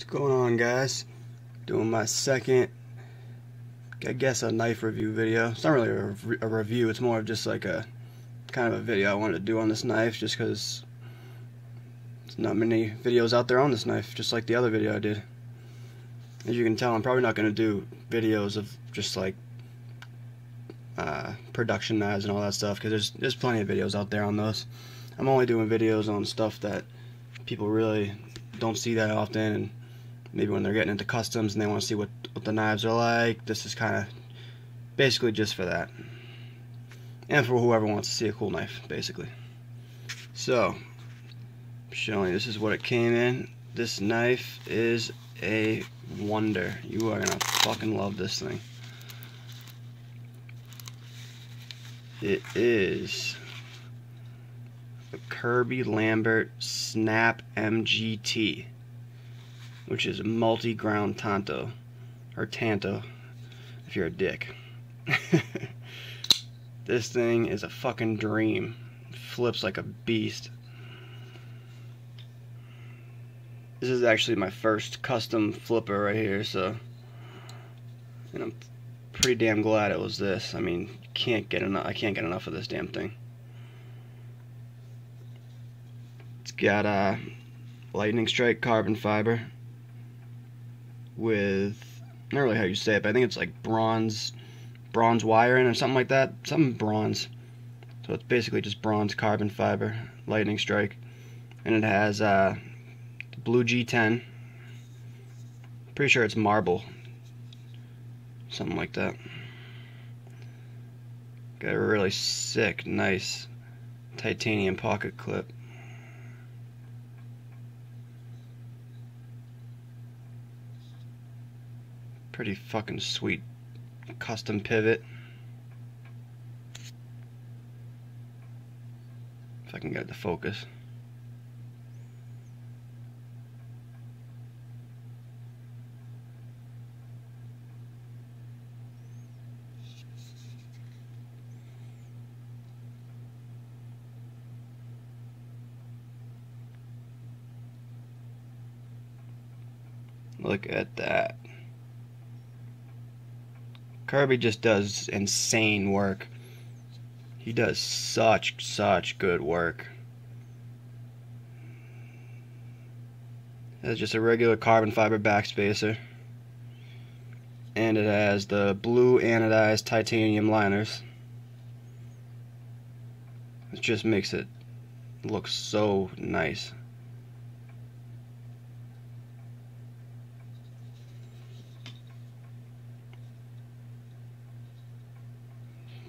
What's going on, guys? Doing my second, I guess, a knife review video. It's not really a review, it's more of just like a kind of a video I wanted to do on this knife, just because there's not many videos out there on this knife, just like the other video I did. As you can tell, I'm probably not going to do videos of just like production knives and all that stuff, because there's plenty of videos out there on those. I'm only doing videos on stuff that people really don't see that often, and maybe when they're getting into customs and they want to see what the knives are like. This is kind of basically just for that, and for whoever wants to see a cool knife, basically. So, I'm showing you, this is what it came in. This knife is a wonder. You are gonna fucking love this thing. It is a Kirby Lambert Snap MGT, which is multi-ground tanto, or tanto if you're a dick. This thing is a fucking dream. It flips like a beast. This is actually my first custom flipper right here, so, and I'm pretty damn glad it was this. I mean, I can't get enough of this damn thing. It's got a lightning strike carbon fiber with, not really how you say it, but I think it's like bronze wiring or something like that. Something bronze. So it's basically just bronze carbon fiber lightning strike, and it has blue G10. Pretty sure it's marble, something like that. Got a really sick, nice titanium pocket clip. Pretty fucking sweet custom pivot. If I can get it to focus. Look at that. Kirby just does insane work. He does such good work. It's just a regular carbon fiber backspacer, and it has the blue anodized titanium liners. It just makes it look so nice.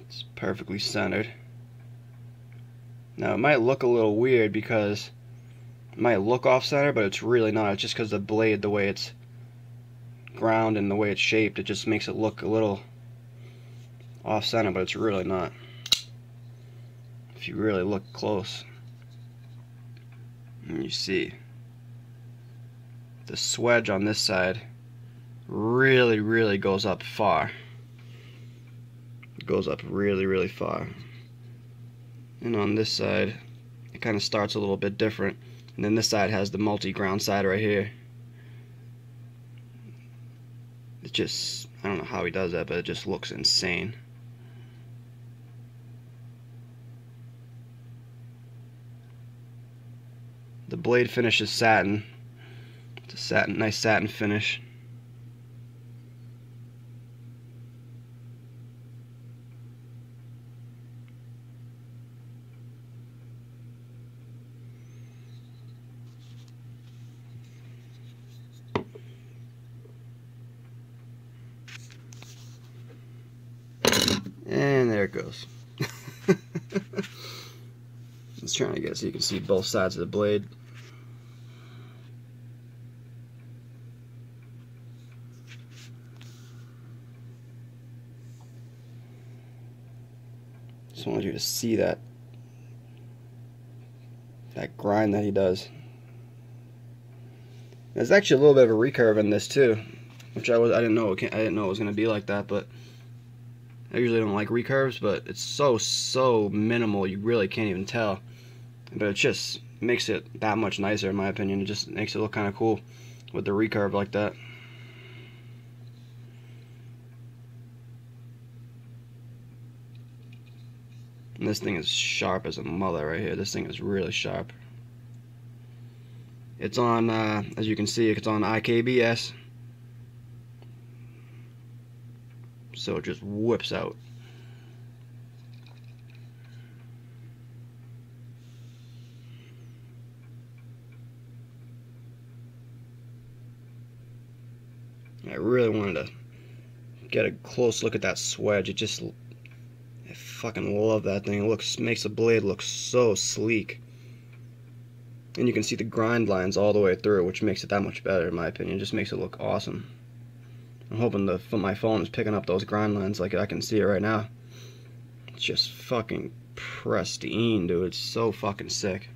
It's perfectly centered. Now it might look a little weird because it might look off center, but it's really not. It's just because the blade, the way it's ground and the way it's shaped, it just makes it look a little off center, but it's really not. If you really look close, and you see the swedge on this side really goes up far. It goes up really far. And on this side, it kind of starts a little bit different. And then this side has the multi-ground side right here. It just, I don't know how he does that, but it just looks insane. The blade finish is satin. It's a nice satin finish. And there it goes. Just trying to get so you can see both sides of the blade. Just wanted you to see that grind that he does. There's actually a little bit of a recurve in this too, which I didn't know it was going to be like that, but I usually don't like recurves, but it's so minimal you really can't even tell. But it just makes it that much nicer, in my opinion. It just makes it look kind of cool. with the recurve like that. And this thing is sharp as a mother right here. This thing is really sharp. It's on, as you can see, it's on IKBS. So it just whips out. I really wanted to get a close look at that swedge. I fucking love that thing. It makes the blade look so sleek. And you can see the grind lines all the way through, which makes it that much better in my opinion. It just makes it look awesome. I'm hoping my phone is picking up those grind lines like I can see it right now. It's just fucking pristine, dude. It's so fucking sick.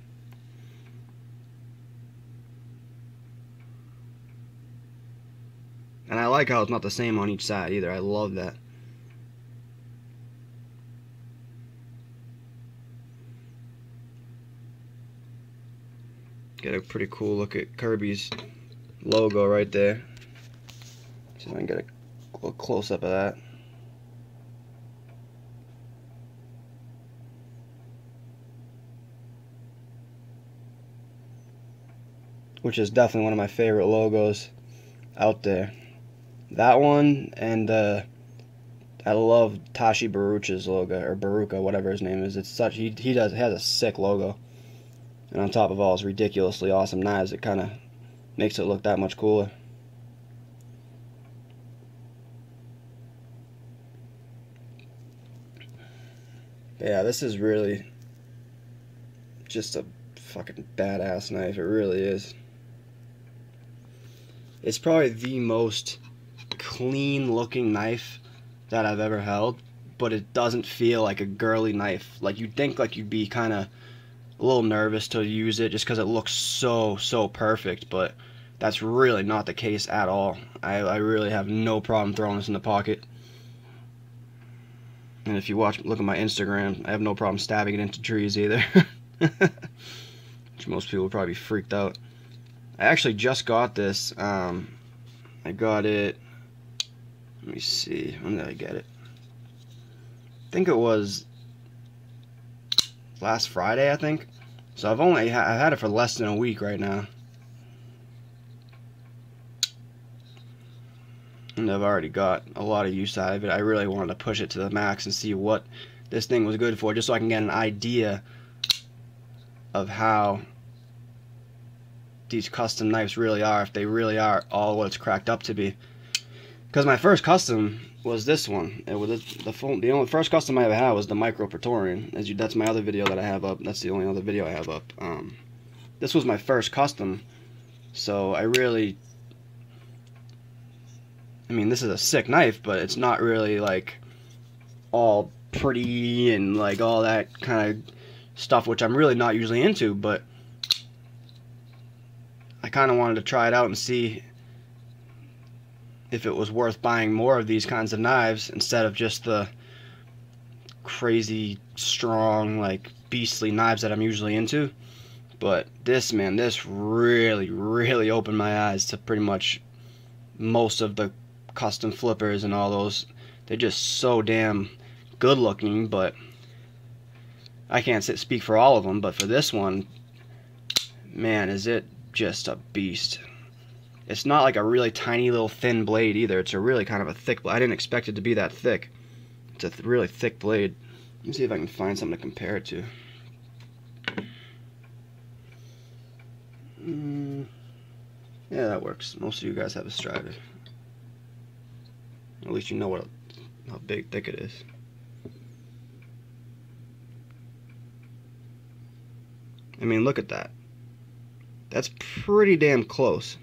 And I like how it's not the same on each side either. I love that. Get a pretty cool look at Kirby's logo right there. See if I can get a little close up of that. Which is definitely one of my favorite logos out there. That one, and I love Tashi Baruch's logo, or Barucha, whatever his name is. It's such he has a sick logo, and on top of all his ridiculously awesome knives, it kind of makes it look that much cooler. But yeah, this is really just a fucking badass knife. It really is. It's probably the most clean looking knife that I've ever held, but it doesn't feel like a girly knife. Like you'd think like you'd be kind of a little nervous to use it just because it looks so perfect, but that's really not the case at all. I really have no problem throwing this in the pocket. And if you look at my Instagram, I have no problem stabbing it into trees either. Which most people would probably be freaked out. I actually just got this. I got it. Let me see. When did I get it? I think it was last Friday, I think. So I've had it for less than a week right now. And I've already got a lot of use out of it. I really wanted to push it to the max and see what this thing was good for, just so I can get an idea of how these custom knives really are, if they really are all what it's cracked up to be. Because my first custom was this one. It was the only first custom I ever had was the Micro Praetorian. That's my other video that I have up. That's the only other video I have up. This was my first custom, so I mean, this is a sick knife, but it's not really like all pretty and like all that kind of stuff, which I'm really not usually into, but I kind of wanted to try it out and see if it was worth buying more of these kinds of knives instead of just the crazy strong, like beastly knives that I'm usually into. But this, man, this really opened my eyes to pretty much most of the custom flippers and all those. They're just so damn good looking, but I can't speak for all of them, but for this one, man, is it just a beast. It's not like a really tiny little thin blade either. It's a really kind of a thick blade. I didn't expect it to be that thick. It's a really thick blade. Let me see if I can find something to compare it to. Yeah, that works. Most of you guys have a Strider. At least you know how big, thick it is. I mean, look at that. That's pretty damn close.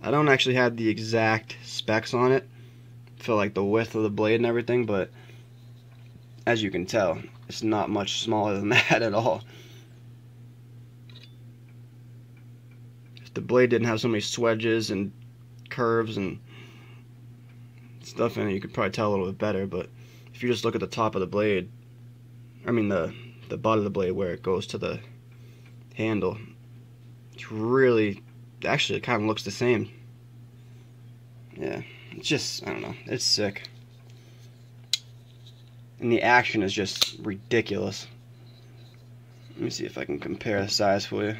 I don't actually have the exact specs on it for like the width of the blade and everything, but as you can tell, it's not much smaller than that at all. If the blade didn't have so many swedges and curves and stuff in it, you could probably tell a little bit better, but if you just look at the top of the blade, I mean the butt of the blade where it goes to the handle, it's really actually it kind of looks the same. Yeah, it's just, I don't know, it's sick. And the action is just ridiculous. Let me see if I can compare the size for you.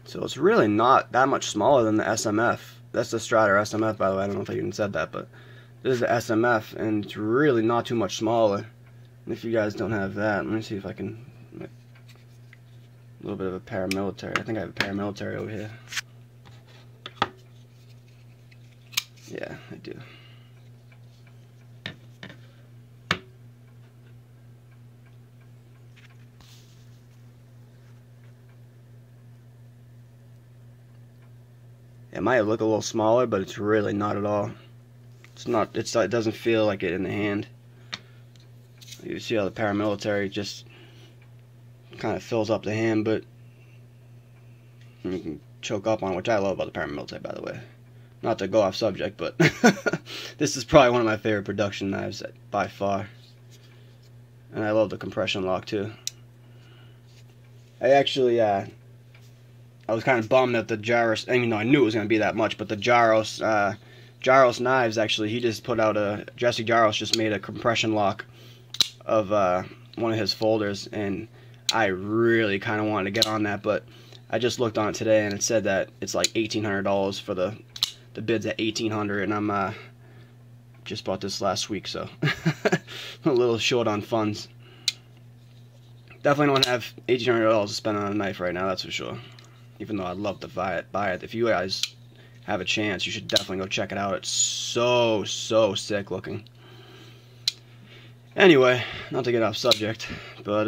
So it's really not that much smaller than the SMF. That's the Strider SMF, by the way. I don't know if I even said that, but this is the SMF, and it's really not too much smaller. And if you guys don't have that, let me see if I can make a little bit of a paramilitary. I think I have a paramilitary over here. Yeah, I do. It might look a little smaller, but it's really not at all. It's not. It doesn't feel like it in the hand. You see how the paramilitary just kind of fills up the hand, but you can choke up on it, which I love about the paramilitary, by the way. Not to go off subject, but this is probably one of my favorite production knives by far. And I love the compression lock too. I actually, I was kind of bummed that the Gyros, I mean, no, I knew it was going to be that much, but the Gyros knives, actually, he just put out Jesse Gyros just made a compression lock of one of his folders, and I really kind of wanted to get on that, but I just looked on it today, and it said that it's like $1,800 for the bid's at $1,800, and I'm just bought this last week, so a little short on funds. Definitely don't have $1,800 to spend on a knife right now, that's for sure. Even though I'd love to buy it. If you guys have a chance, you should definitely go check it out. It's so sick looking. Anyway, not to get off subject, but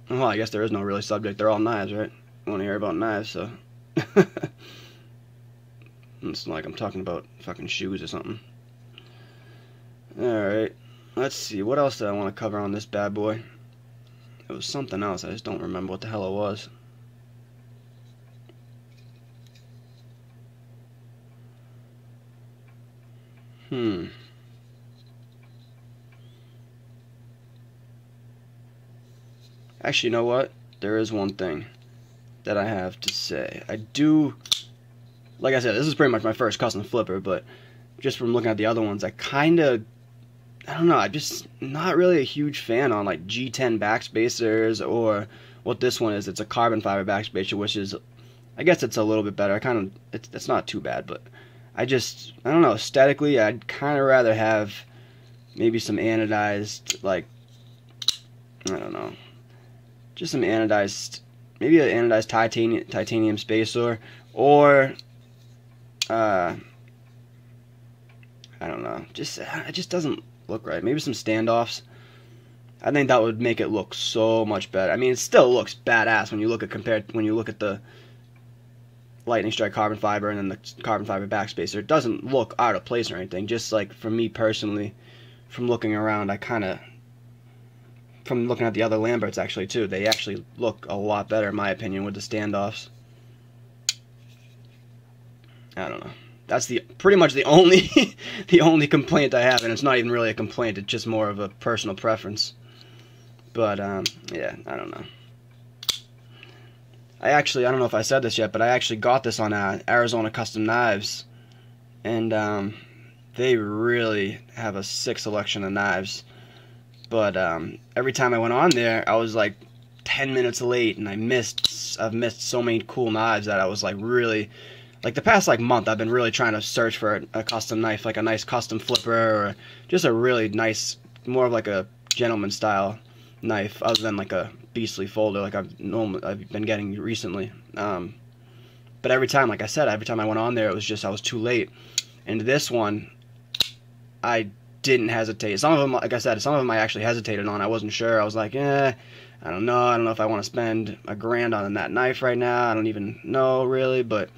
well, I guess there is no really subject. They're all knives, right? I want to hear about knives, so it's not like I'm talking about fucking shoes or something. Alright, let's see. What else did I want to cover on this bad boy? It was something else. I just don't remember what the hell it was. Actually, you know what? There is one thing that I have to say. I do, like I said, this is pretty much my first custom flipper, but just from looking at the other ones, I don't know, I'm just not really a huge fan on like G10 backspacers, or what this one is. It's a carbon fiber backspacer, which is, I guess it's a little bit better. It's not too bad, but I don't know, aesthetically, I'd kind of rather have maybe some anodized, like, I don't know, just some anodized, maybe an anodized titanium spacer, or I don't know, it just doesn't look right. Maybe some standoffs. I think that would make it look so much better. I mean, it still looks badass when you look at the Lightning Strike carbon fiber and then the carbon fiber backspacer. It doesn't look out of place or anything. Just like for me personally, from looking around, from looking at the other Lamberts actually too, they actually look a lot better in my opinion with the standoffs. I don't know. That's pretty much the only complaint I have, and it's not even really a complaint. It's just more of a personal preference. But yeah, I don't know. I don't know if I said this yet, but I actually got this on Arizona Custom Knives, and they really have a sick selection of knives. But every time I went on there, I was like 10 minutes late, and I've missed so many cool knives that I was like really. Like the past month, I've been really trying to search for a custom knife, like a nice custom flipper, or just a really nice, more of like a gentleman style knife, other than like a beastly folder like I've been getting recently. But every time, like I said, every time I went on there, it was just I was too late. And this one, I didn't hesitate. Some of them, like I said, some of them I actually hesitated on. I wasn't sure. I was like, I don't know if I want to spend $1,000 on that knife right now. I don't even know really, but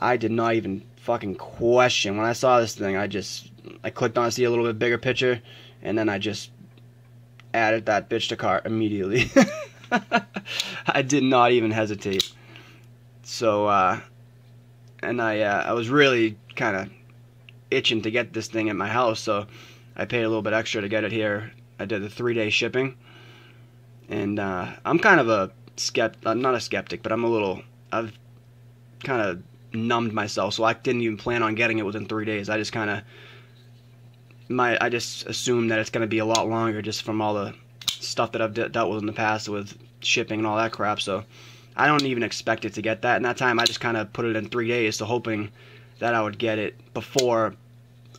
I did not even fucking question. When I saw this thing, I clicked on to see a little bit bigger picture, and then I just added that bitch to cart immediately. I did not even hesitate. So, and I was really kind of itching to get this thing at my house, so I paid a little bit extra to get it here. I did the 3-day shipping, and I'm kind of a not a skeptic, but I've kind of numbed myself, so I didn't even plan on getting it within 3 days. I just I just assumed that it's going to be a lot longer just from all the stuff that I've dealt with in the past with shipping and all that crap, so I don't even expect it to get that. And that time I just kind of put it in 3 days, so hoping that I would get it before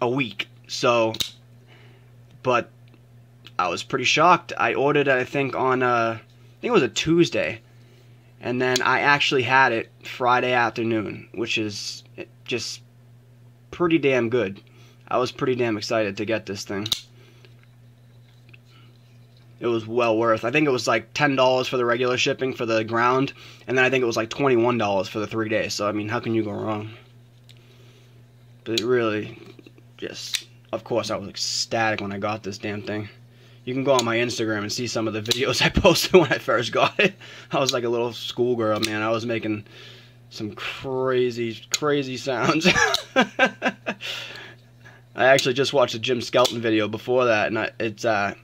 a week. So, but I was pretty shocked. I ordered it, I think, on I think it was a Tuesday, and then I actually had it Friday afternoon, which is just pretty damn good. I was pretty damn excited to get this thing. It was well worth. I think it was like $10 for the regular shipping for the ground, and then I think it was like $21 for the 3 days. So I mean, how can you go wrong? But it really just, of course, I was ecstatic when I got this damn thing. You can go on my Instagram and see some of the videos I posted when I first got it. I was like a little schoolgirl, man. I was making some crazy sounds. I actually just watched a Jim Skelton video before that, and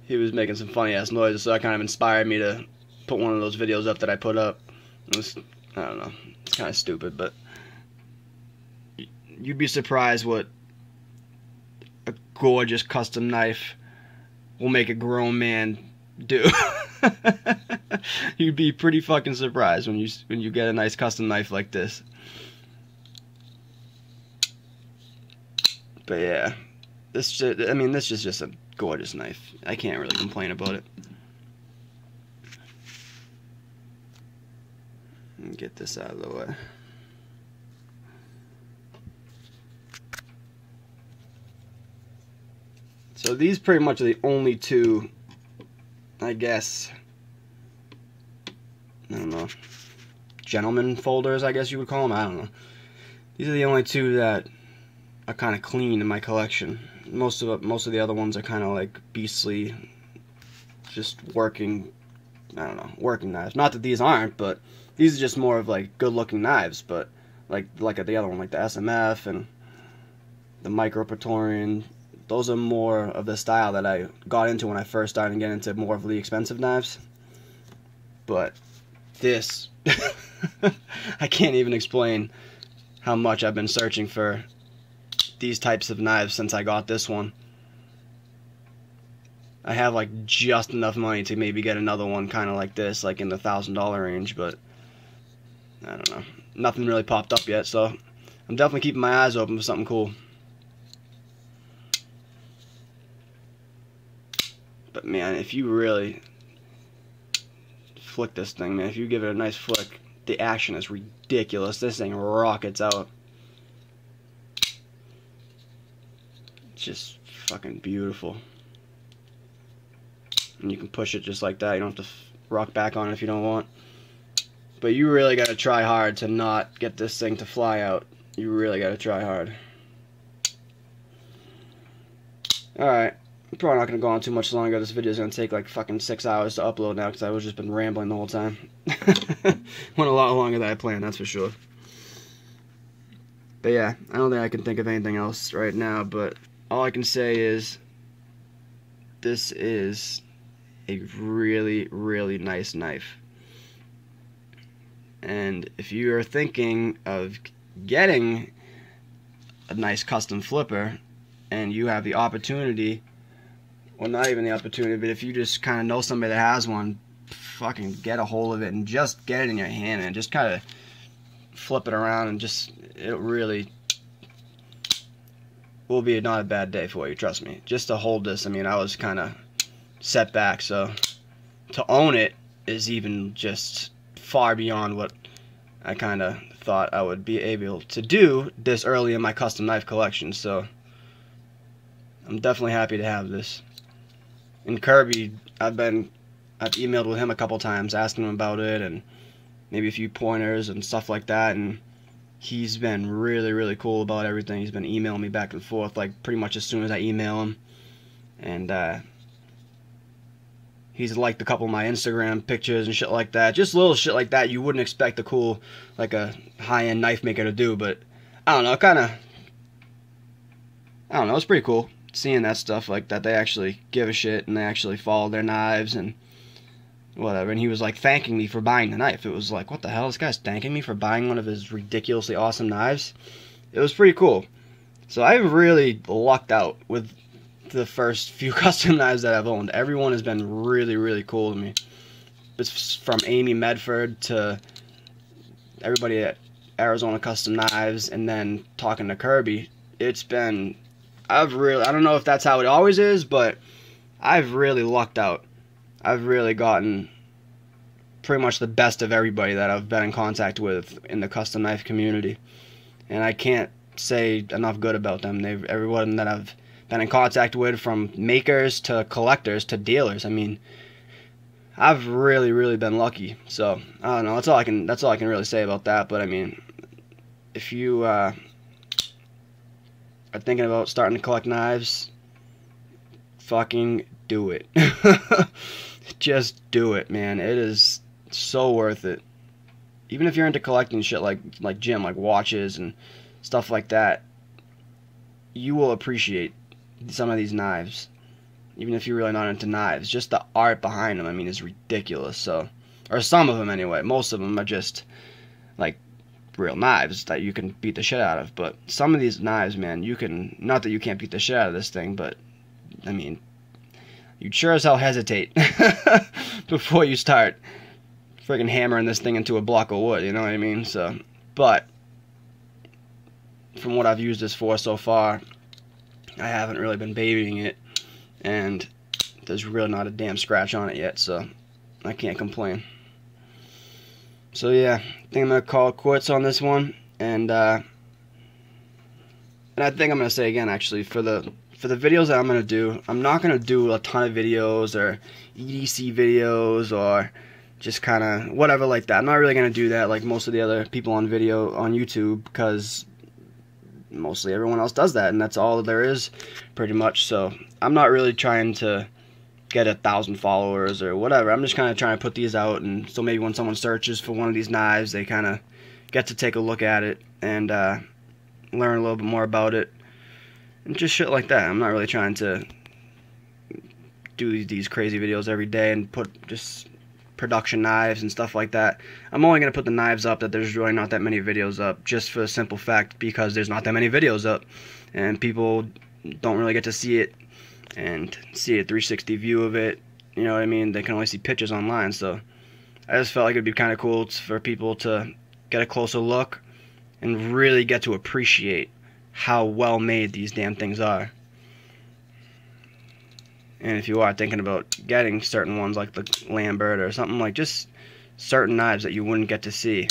he was making some funny ass noises, so that kind of inspired me to put one of those videos up that I put up. I don't know, it's kind of stupid, but you'd be surprised what a gorgeous custom knife will make a grown man do. You'd be pretty fucking surprised when you get a nice custom knife like this. But yeah, this is just a gorgeous knife. I can't really complain about it. Let me get this out of the way. So these pretty much are the only two, I guess, I don't know, gentleman folders, I guess you would call them. I don't know. These are the only two that are kind of clean in my collection. Most of the other ones are kind of like beastly, just working, I don't know, working knives. Not that these aren't, but these are just more of like good looking knives. But like the other one, like the SMF and the Micro Praetorian, those are more of the style that I got into when I first started getting into more of the expensive knives. But this, I can't even explain how much I've been searching for these types of knives since I got this one. I have like just enough money to maybe get another one kind of like this, like in the $1,000 range, but I don't know. Nothing really popped up yet, so I'm definitely keeping my eyes open for something cool. But man, if you really flick this thing, man, if you give it a nice flick, the action is ridiculous. This thing rockets out. It's just fucking beautiful. And you can push it just like that. You don't have to rock back on it if you don't want. But you really gotta try hard to not get this thing to fly out. You really gotta try hard. Alright. I'm probably not going to go on too much longer. This video is going to take like fucking 6 hours to upload now because I've just been rambling the whole time. Went a lot longer than I planned, that's for sure. But yeah, I don't think I can think of anything else right now, but all I can say is this is a really, really nice knife. And if you are thinking of getting a nice custom flipper and you have the opportunity, well, not even the opportunity, but if you just kind of know somebody that has one, fucking get a hold of it and just get it in your hand and just kind of flip it around, and just, it really will be not a bad day for you, trust me. Just to hold this, I mean, I was kind of set back, so to own it is even just far beyond what I kind of thought I would be able to do this early in my custom knife collection, so I'm definitely happy to have this. And Kirby, I've emailed with him a couple times asking him about it and maybe a few pointers and stuff like that, and he's been really cool about everything. He's been emailing me back and forth, like, pretty much as soon as I email him. And he's liked a couple of my Instagram pictures and shit like that. Just little shit like that you wouldn't expect a cool, like a high-end knife maker to do, but I don't know, it's pretty cool seeing that stuff, like that they actually give a shit and they actually follow their knives and whatever. And he was like thanking me for buying the knife. It was like, what the hell, this guy's thanking me for buying one of his ridiculously awesome knives? It was pretty cool. So I really lucked out with the first few custom knives that I've owned. Everyone has been really cool to me. It's from Amy Medford to everybody at Arizona Custom Knives, and then talking to Kirby. It's been, I don't know if that's how it always is, but I've really lucked out. I've really gotten pretty much the best of everybody that I've been in contact with in the custom knife community, and I can't say enough good about them. Everyone that I've been in contact with, from makers to collectors to dealers, I mean, I've really been lucky. So I don't know, that's all I can really say about that. But I mean, if you are thinking about starting to collect knives, fucking do it. Just do it, man. It is so worth it. Even if you're into collecting shit like Jim, like watches and stuff like that, you will appreciate some of these knives. Even if you're really not into knives, just the art behind them, I mean, is ridiculous. So, or some of them anyway. Most of them are just like real knives that you can beat the shit out of. But some of these knives, man, you can, not that you can't beat the shit out of this thing, but I mean, you'd sure as hell hesitate before you start friggin' hammering this thing into a block of wood, you know what I mean? So, but from what I've used this for so far, I haven't really been babying it, and there's really not a damn scratch on it yet, so I can't complain. So yeah, I think I'm gonna call it quits on this one, and I think I'm gonna say again, actually, for the videos that I'm gonna do, I'm not gonna do a ton of videos or EDC videos or just kind of whatever like that. I'm not really gonna do that like most of the other people on video on YouTube, because mostly everyone else does that, and that's all there is pretty much. So I'm not really trying to get 1,000 followers or whatever. I'm just kind of trying to put these out, and so maybe when someone searches for one of these knives, they kind of get to take a look at it and learn a little bit more about it and just shit like that. I'm not really trying to do these crazy videos every day and put just production knives and stuff like that. I'm only going to put the knives up that there's really not that many videos up, just for the simple fact because there's not that many videos up and people don't really get to see it and see a 360 view of it, you know what I mean? They can only see pictures online. So I just felt like it'd be kind of cool for people to get a closer look and really get to appreciate how well made these damn things are. And if you are thinking about getting certain ones like the Lambert or something, like just certain knives that you wouldn't get to see,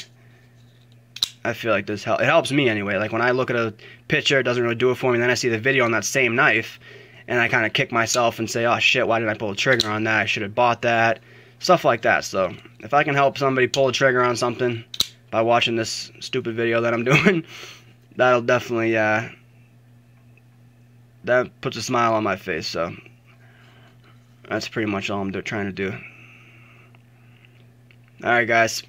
I feel like it helps me anyway. Like when I look at a picture, it doesn't really do it for me, then I see the video on that same knife and I kind of kick myself and say, oh shit, why didn't I pull the trigger on that? I should have bought that. Stuff like that. So if I can help somebody pull the trigger on something by watching this stupid video that I'm doing, that'll definitely that puts a smile on my face. So that's pretty much all I'm trying to do. Alright guys,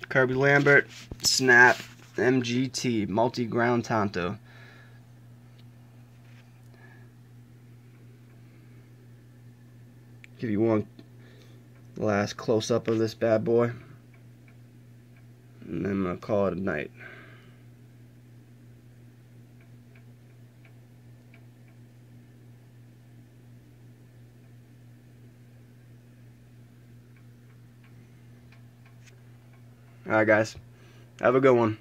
Kirby Lambert Snap MGT multi-ground tanto. Give you one last close-up of this bad boy, and then I'm going to call it a night. Alright guys, have a good one.